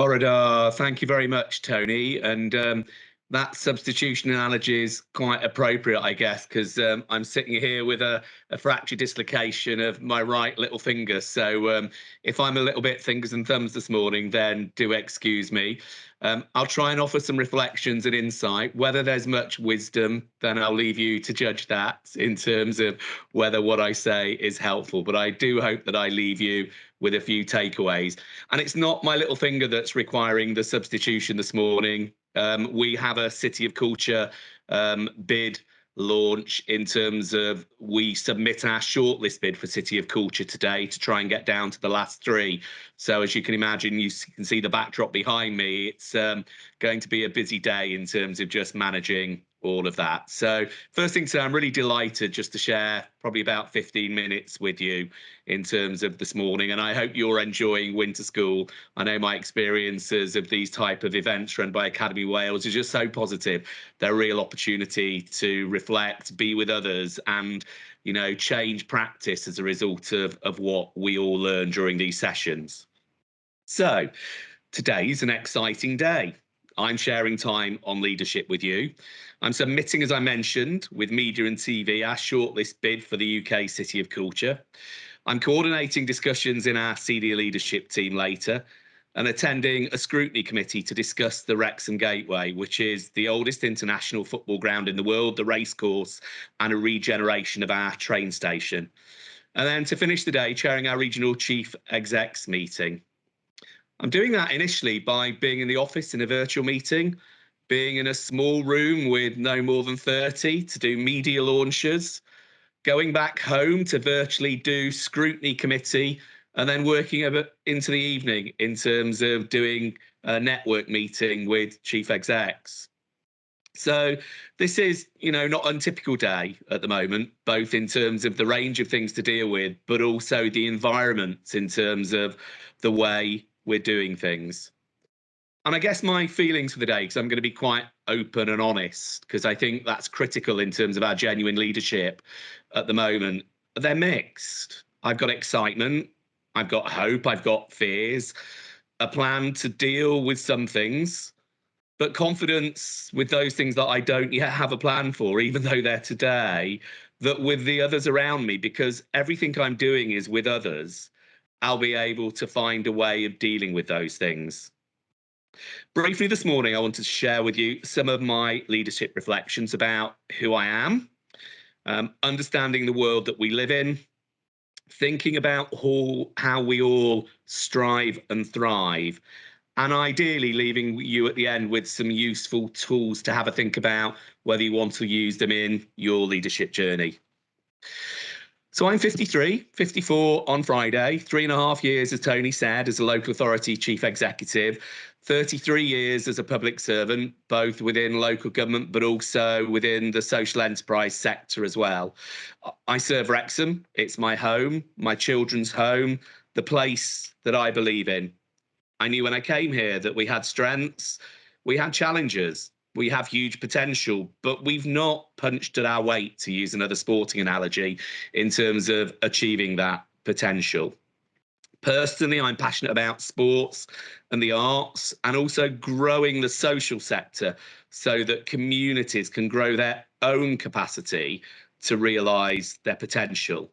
Borodar, thank you very much, Tony. And that substitution analogy is quite appropriate, I guess, because I'm sitting here with a fracture dislocation of my right little finger. So if I'm a little bit fingers and thumbs this morning, then do excuse me. I'll try and offer some reflections and insight. Whether there's much wisdom, then I'll leave you to judge that in terms of whether what I say is helpful. But I do hope that I leave you with a few takeaways. And it's not my little finger that's requiring the substitution this morning. We have a City of Culture bid launch in terms of we submit our shortlist bid for City of Culture today to try and get down to the last three. So as you can imagine, you can see the backdrop behind me. It's going to be a busy day in terms of just managing all of that. So first thing to say, I'm really delighted just to share probably about 15 minutes with you in terms of this morning, and I hope you're enjoying winter school. I know my experiences of these type of events run by Academy Wales is just so positive. They're a real opportunity to reflect, be with others, and change practice as a result of what we all learn during these sessions. So today's an exciting day. I'm sharing time on leadership with you. I'm submitting, as I mentioned, with media and TV, our shortlist bid for the UK City of Culture. I'm coordinating discussions in our senior leadership team later and attending a scrutiny committee to discuss the Wrexham Gateway, which is the oldest international football ground in the world, the racecourse, and a regeneration of our train station. And then to finish the day, chairing our regional chief execs meeting. I'm doing that initially by being in the office in a virtual meeting, being in a small room with no more than 30 to do media launches, going back home to virtually do scrutiny committee, and then working a bit into the evening in terms of doing a network meeting with chief execs. So this is, not untypical day at the moment, both in terms of the range of things to deal with, but also the environment in terms of the way we're doing things. And I guess my feelings for the day, because I'm going to be quite open and honest, because I think that's critical in terms of our genuine leadership at the moment, they're mixed. I've got excitement, I've got hope, I've got fears, a plan to deal with some things, but confidence with those things that I don't yet have a plan for, even though they're today, that with the others around me, because everything I'm doing is with others, I'll be able to find a way of dealing with those things. Briefly this morning, I wanted to share with you some of my leadership reflections about who I am, understanding the world that we live in, thinking about how we all strive and thrive, and ideally leaving you at the end with some useful tools to have a think about whether you want to use them in your leadership journey. So I'm 54 on Friday, 3.5 years, as Tony said, as a local authority chief executive, 33 years as a public servant, both within local government, but also within the social enterprise sector as well. I serve Wrexham. It's my home, my children's home, the place that I believe in. I knew when I came here that we had strengths, we had challenges. We have huge potential, but we've not punched at our weight, to use another sporting analogy, in terms of achieving that potential. Personally, I'm passionate about sports and the arts, and also growing the social sector so that communities can grow their own capacity to realise their potential.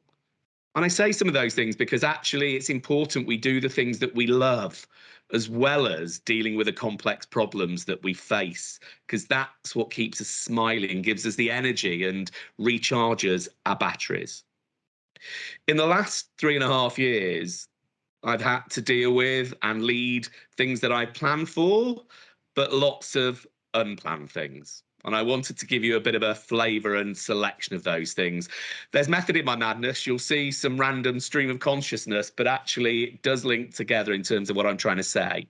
And I say some of those things because actually it's important we do the things that we love, as well as dealing with the complex problems that we face, because that's what keeps us smiling, gives us the energy and recharges our batteries. In the last 3.5 years, I've had to deal with and lead things that I planned for, but lots of unplanned things. And I wanted to give you a bit of a flavour and selection of those things. There's method in my madness. You'll see some random stream of consciousness, but actually it does link together in terms of what I'm trying to say.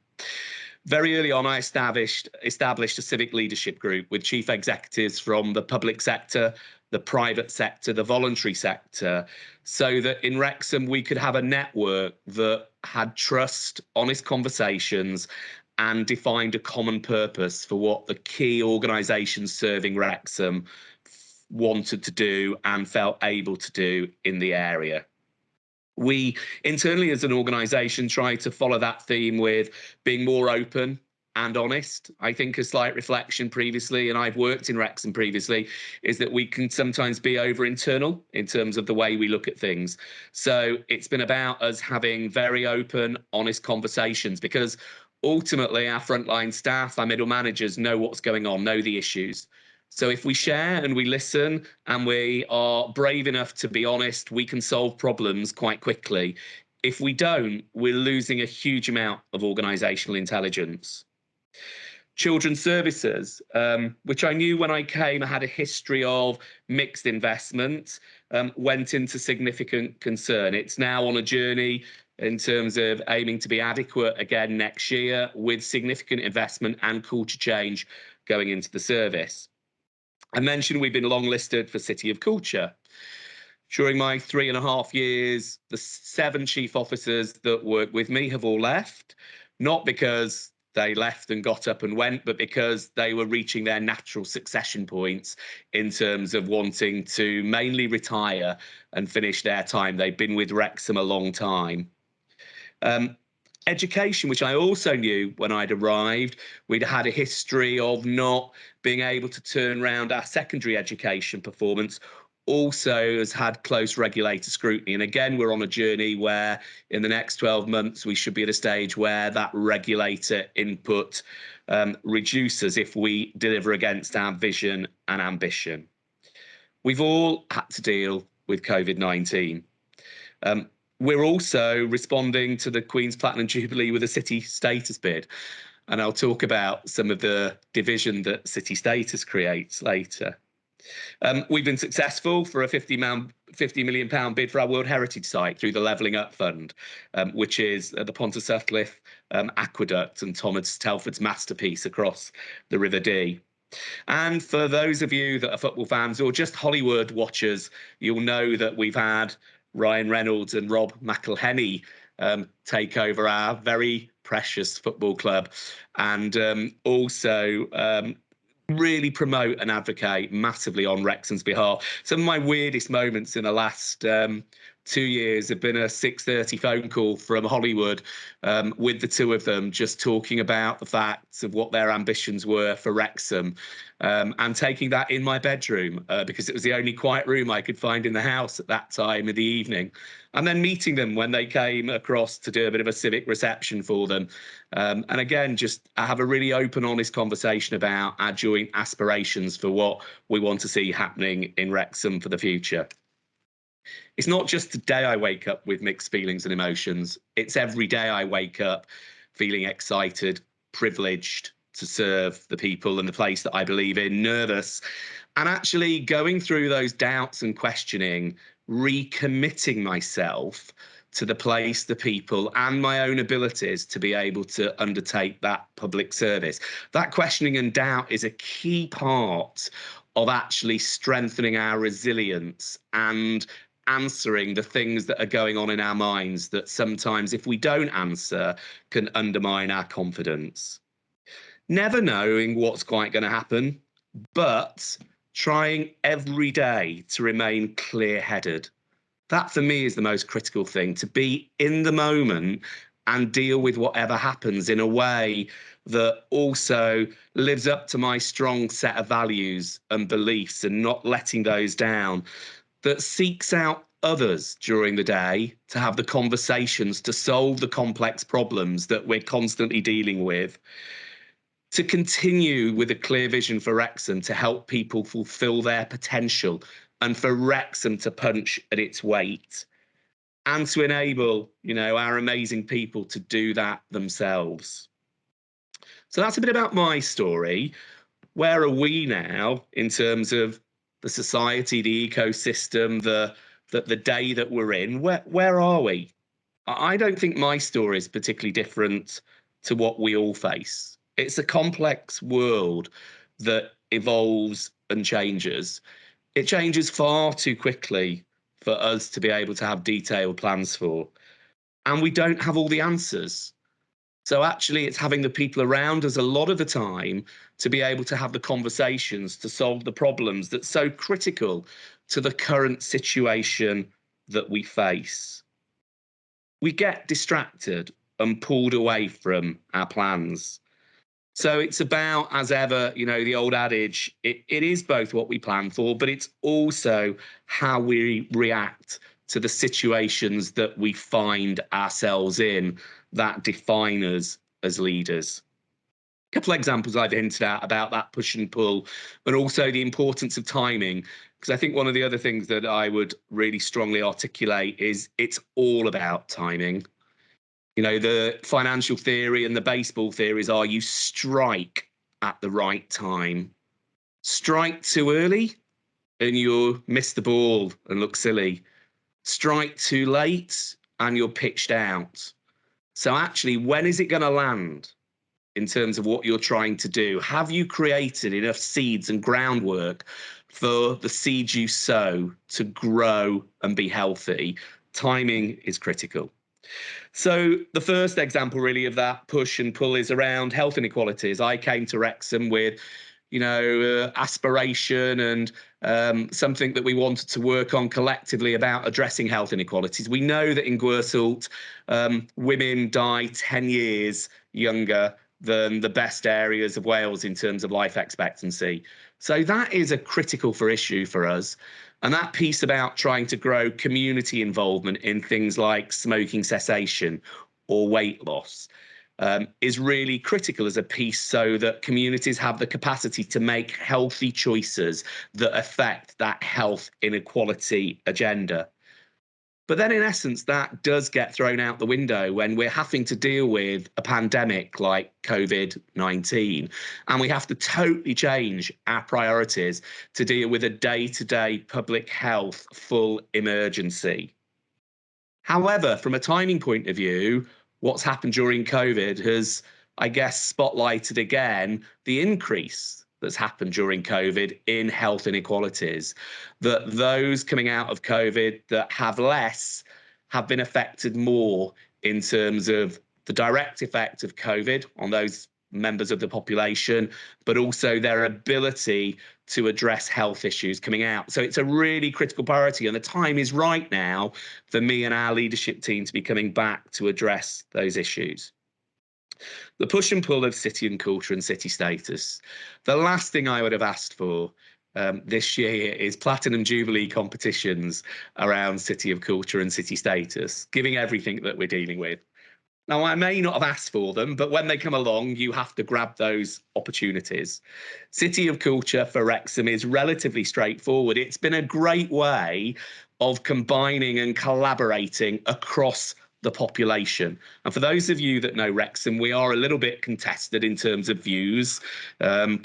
Very early on, I established a civic leadership group with chief executives from the public sector, the private sector, the voluntary sector, so that in Wrexham we could have a network that had trust, honest conversations, and defined a common purpose for what the key organisations serving Wrexham wanted to do and felt able to do in the area. We internally as an organisation try to follow that theme with being more open and honest. I think a slight reflection previously, and I've worked in Wrexham previously, is that we can sometimes be over internal in terms of the way we look at things. So it's been about us having very open, honest conversations, because ultimately our frontline staff, our middle managers know what's going on, know the issues. So if we share and we listen and we are brave enough to be honest, we can solve problems quite quickly. If we don't, we're losing a huge amount of organisational intelligence. Children's services, which I knew when I came, I had a history of mixed investment, went into significant concern. It's now on a journey in terms of aiming to be adequate again next year, with significant investment and culture change going into the service. I mentioned we've been long listed for City of Culture. During my 3.5 years, the 7 chief officers that work with me have all left, not because they left and got up and went, but because they were reaching their natural succession points in terms of wanting to mainly retire and finish their time. They've been with Wrexham a long time. Education, which I also knew when I'd arrived, we'd had a history of not being able to turn around our secondary education performance, also has had close regulator scrutiny. And again, we're on a journey where in the next 12 months, we should be at a stage where that regulator input reduces if we deliver against our vision and ambition. We've all had to deal with COVID-19. We're also responding to the Queen's Platinum Jubilee with a city status bid. And I'll talk about some of the division that city status creates later. We've been successful for a £50 million bid for our World Heritage Site through the Levelling Up Fund, which is the Pontus Sutcliffe Aqueduct and Thomas Telford's masterpiece across the River Dee. And for those of you that are football fans or just Hollywood watchers, you'll know that we've had Ryan Reynolds and Rob McElhenney take over our very precious football club, and also really promote and advocate massively on Wrexham's behalf. Some of my weirdest moments in the last 2 years have been a 6:30 phone call from Hollywood with the two of them, just talking about the facts of what their ambitions were for Wrexham, and taking that in my bedroom because it was the only quiet room I could find in the house at that time of the evening, and then meeting them when they came across to do a bit of a civic reception for them. And again, just have a really open, honest conversation about our joint aspirations for what we want to see happening in Wrexham for the future. It's not just the day I wake up with mixed feelings and emotions. It's every day I wake up feeling excited, privileged to serve the people and the place that I believe in, nervous, and actually going through those doubts and questioning, recommitting myself to the place, the people, and my own abilities to be able to undertake that public service. That questioning and doubt is a key part of actually strengthening our resilience and answering the things that are going on in our minds that sometimes, if we don't answer, can undermine our confidence. Never knowing what's quite going to happen, but trying every day to remain clear-headed. That, for me, is the most critical thing, to be in the moment and deal with whatever happens in a way that also lives up to my strong set of values and beliefs and not letting those down, that seeks out others during the day to have the conversations to solve the complex problems that we're constantly dealing with, to continue with a clear vision for Wrexham to help people fulfil their potential and for Wrexham to punch at its weight, and to enable, our amazing people to do that themselves. So that's a bit about my story. Where are we now in terms of the society, the ecosystem, the day that we're in? Where are we? I don't think my story is particularly different to what we all face. It's a complex world that evolves and changes. It changes far too quickly for us to be able to have detailed plans for. And we don't have all the answers. So actually, it's having the people around us a lot of the time to be able to have the conversations to solve the problems that's so critical to the current situation that we face. we get distracted and pulled away from our plans. So it's about, as ever, the old adage, it is both what we plan for, but it's also how we react to the situations that we find ourselves in that define us as leaders. A couple of examples I've hinted at about that push and pull, but also the importance of timing. Because I think one of the other things that I would really strongly articulate is it's all about timing. The financial theory and the baseball theories are you strike at the right time. Strike too early and you'll miss the ball and look silly. Strike too late and you're pitched out. So actually, when is it going to land in terms of what you're trying to do? Have you created enough seeds and groundwork for the seeds you sow to grow and be healthy? Timing is critical. So the first example really of that push and pull is around health inequalities. I came to Wrexham with, aspiration and something that we wanted to work on collectively about addressing health inequalities. We know that in Gwyrsalt, women die 10 years younger than the best areas of Wales in terms of life expectancy. So that is a critical issue for us. And that piece about trying to grow community involvement in things like smoking cessation or weight loss is really critical as a piece so that communities have the capacity to make healthy choices that affect that health inequality agenda. But then, in essence, that does get thrown out the window when we're having to deal with a pandemic like COVID-19, and we have to totally change our priorities to deal with a day-to-day public health full emergency. However, from a timing point of view, what's happened during COVID has, I guess, spotlighted again the increase that's happened during COVID in health inequalities, that those coming out of COVID that have less have been affected more in terms of the direct effect of COVID on those members of the population, but also their ability to address health issues coming out. So it's a really critical priority, and the time is right now for me and our leadership team to be coming back to address those issues. The push and pull of city and culture and city status. The last thing I would have asked for this year is platinum jubilee competitions around city of culture and city status, giving everything that we're dealing with. Now, I may not have asked for them, but when they come along, you have to grab those opportunities. City of Culture for Wrexham is relatively straightforward. It's been a great way of combining and collaborating across the population. And for those of you that know Wrexham, we are a little bit contested in terms of views.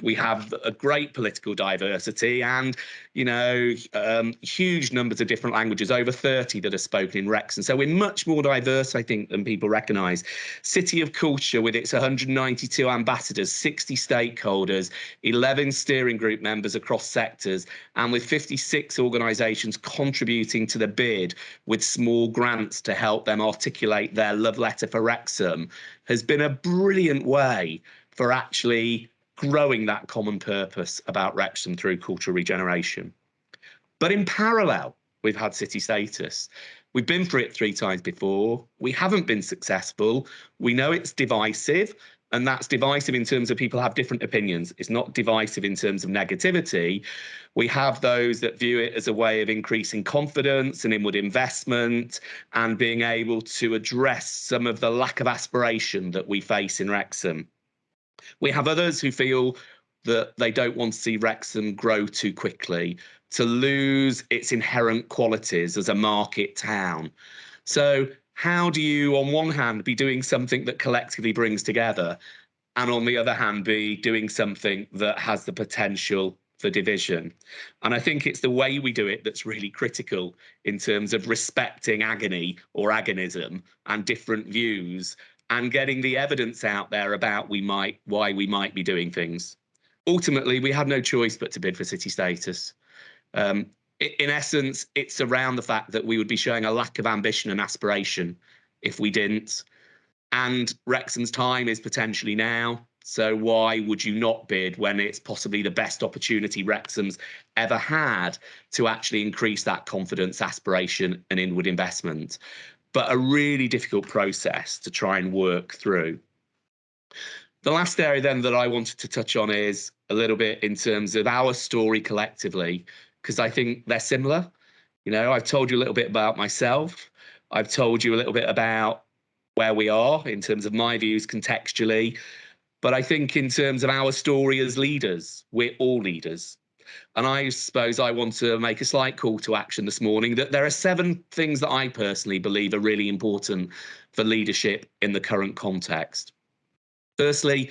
We have a great political diversity and, huge numbers of different languages, over 30 that are spoken in Wrexham. So we're much more diverse, I think, than people recognise. City of Culture, with its 192 ambassadors, 60 stakeholders, 11 steering group members across sectors, and with 56 organisations contributing to the bid with small grants to help them articulate their love letter for Wrexham, has been a brilliant way for actually growing that common purpose about Wrexham through cultural regeneration. But in parallel, we've had city status. We've been through it 3 times before. We haven't been successful. We know it's divisive, and that's divisive in terms of people have different opinions. It's not divisive in terms of negativity. We have those that view it as a way of increasing confidence and inward investment and being able to address some of the lack of aspiration that we face in Wrexham. We have others who feel that they don't want to see Wrexham grow too quickly, to lose its inherent qualities as a market town. So how do you, on one hand, be doing something that collectively brings together, and on the other hand, be doing something that has the potential for division? And I think it's the way we do it that's really critical in terms of respecting agony or agonism and different views, and getting the evidence out there about why we might be doing things. Ultimately, we had no choice but to bid for city status. In essence, it's around the fact that we would be showing a lack of ambition and aspiration if we didn't. And Wrexham's time is potentially now. So why would you not bid when it's possibly the best opportunity Wrexham's ever had to actually increase that confidence, aspiration, and inward investment? but a really difficult process to try and work through. The last area then that I wanted to touch on is a little bit in terms of our story collectively, because I think they're similar. I've told you a little bit about myself. I've told you a little bit about where we are in terms of my views contextually. But I think in terms of our story as leaders, we're all leaders. And I suppose I want to make a slight call to action this morning that there are 7 things that I personally believe are really important for leadership in the current context. Firstly,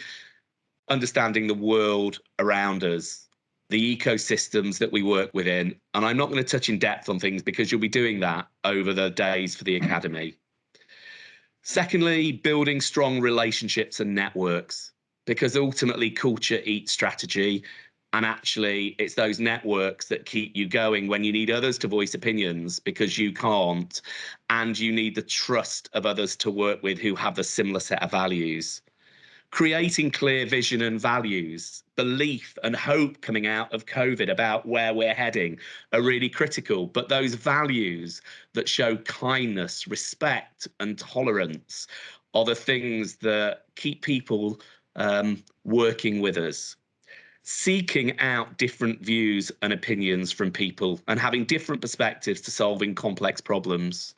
understanding the world around us, the ecosystems that we work within. And I'm not going to touch in depth on things because you'll be doing that over the days for the academy. Secondly, building strong relationships and networks, because ultimately culture eats strategy. And actually, it's those networks that keep you going when you need others to voice opinions because you can't. And you need the trust of others to work with who have a similar set of values. Creating clear vision and values, belief and hope coming out of COVID about where we're heading are really critical. But those values that show kindness, respect, and tolerance are the things that keep people working with us. Seeking out different views and opinions from people and having different perspectives to solving complex problems.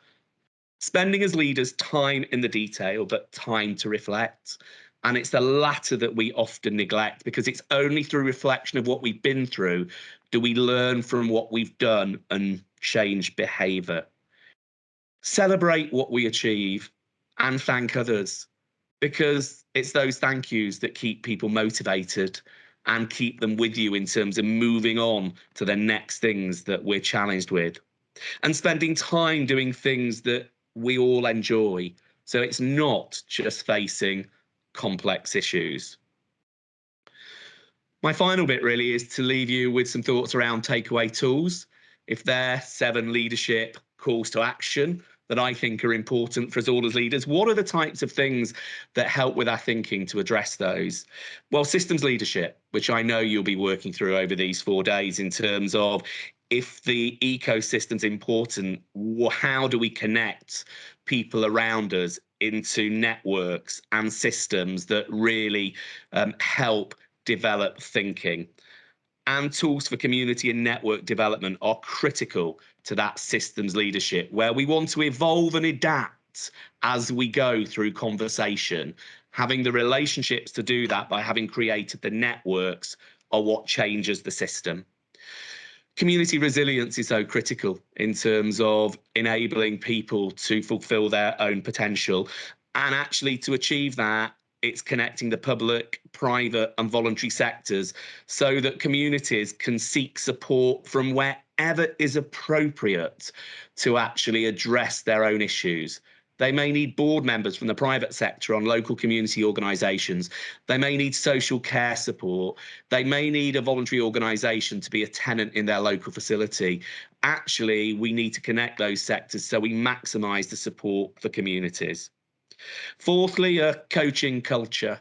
Spending as leaders time in the detail, but time to reflect. And it's the latter that we often neglect because it's only through reflection of what we've been through do we learn from what we've done and change behaviour. Celebrate what we achieve and thank others, because it's those thank yous that keep people motivated and keep them with you in terms of moving on to the next things that we're challenged with. And spending time doing things that we all enjoy. So it's not just facing complex issues. My final bit really is to leave you with some thoughts around takeaway tools. If there are 7 leadership calls to action that I think are important for us all as leaders, what are the types of things that help with our thinking to address those? Well, systems leadership, which I know you'll be working through over these 4 days in terms of if the ecosystem's important, how do we connect people around us into networks and systems that really help develop thinking? And tools for community and network development are critical to that systems leadership, where we want to evolve and adapt as we go through conversation. Having the relationships to do that by having created the networks are what changes the system. Community resilience is so critical in terms of enabling people to fulfill their own potential. And actually, to achieve that, it's connecting the public, private, and voluntary sectors so that communities can seek support from wherever is appropriate to actually address their own issues. They may need board members from the private sector on local community organisations. They may need social care support. They may need a voluntary organisation to be a tenant in their local facility. Actually, we need to connect those sectors so we maximise the support for communities. Fourthly, a coaching culture,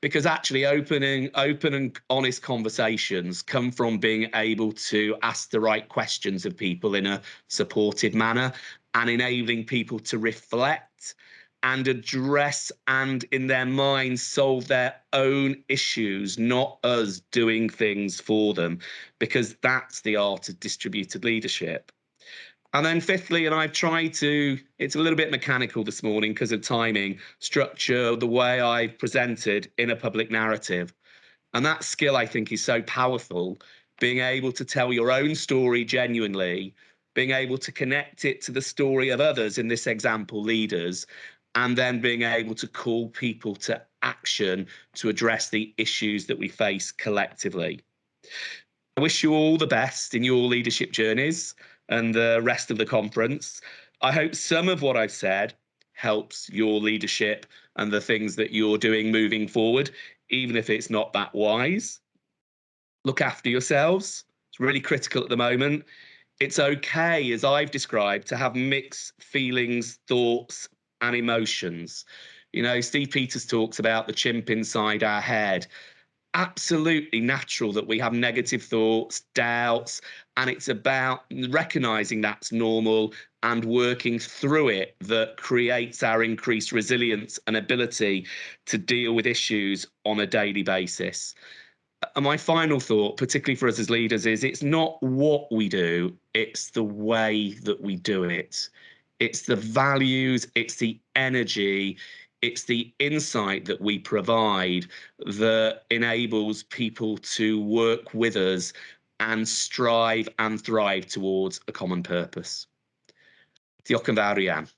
because actually open and honest conversations come from being able to ask the right questions of people in a supportive manner and enabling people to reflect and address and in their minds solve their own issues, not us doing things for them, because that's the art of distributed leadership. And then fifthly, and I've tried to, it's a little bit mechanical this morning because of timing, structure the way I've presented in a public narrative. And that skill, I think, is so powerful, being able to tell your own story genuinely, being able to connect it to the story of others, in this example, leaders, and then being able to call people to action to address the issues that we face collectively. I wish you all the best in your leadership journeys and the rest of the conference. I hope some of what I've said helps your leadership and the things that you're doing moving forward, even if it's not that wise. Look after yourselves. It's really critical at the moment. It's okay, as I've described, to have mixed feelings, thoughts, and emotions. Steve Peters talks about the chimp inside our head. absolutely natural that we have negative thoughts, doubts, and it's about recognizing that's normal and working through it that creates our increased resilience and ability to deal with issues on a daily basis. And my final thought, particularly for us as leaders, is it's not what we do, it's the way that we do it. It's the values, it's the energy, it's the insight that we provide that enables people to work with us and strive and thrive towards a common purpose. Diolch yn fawr iawn.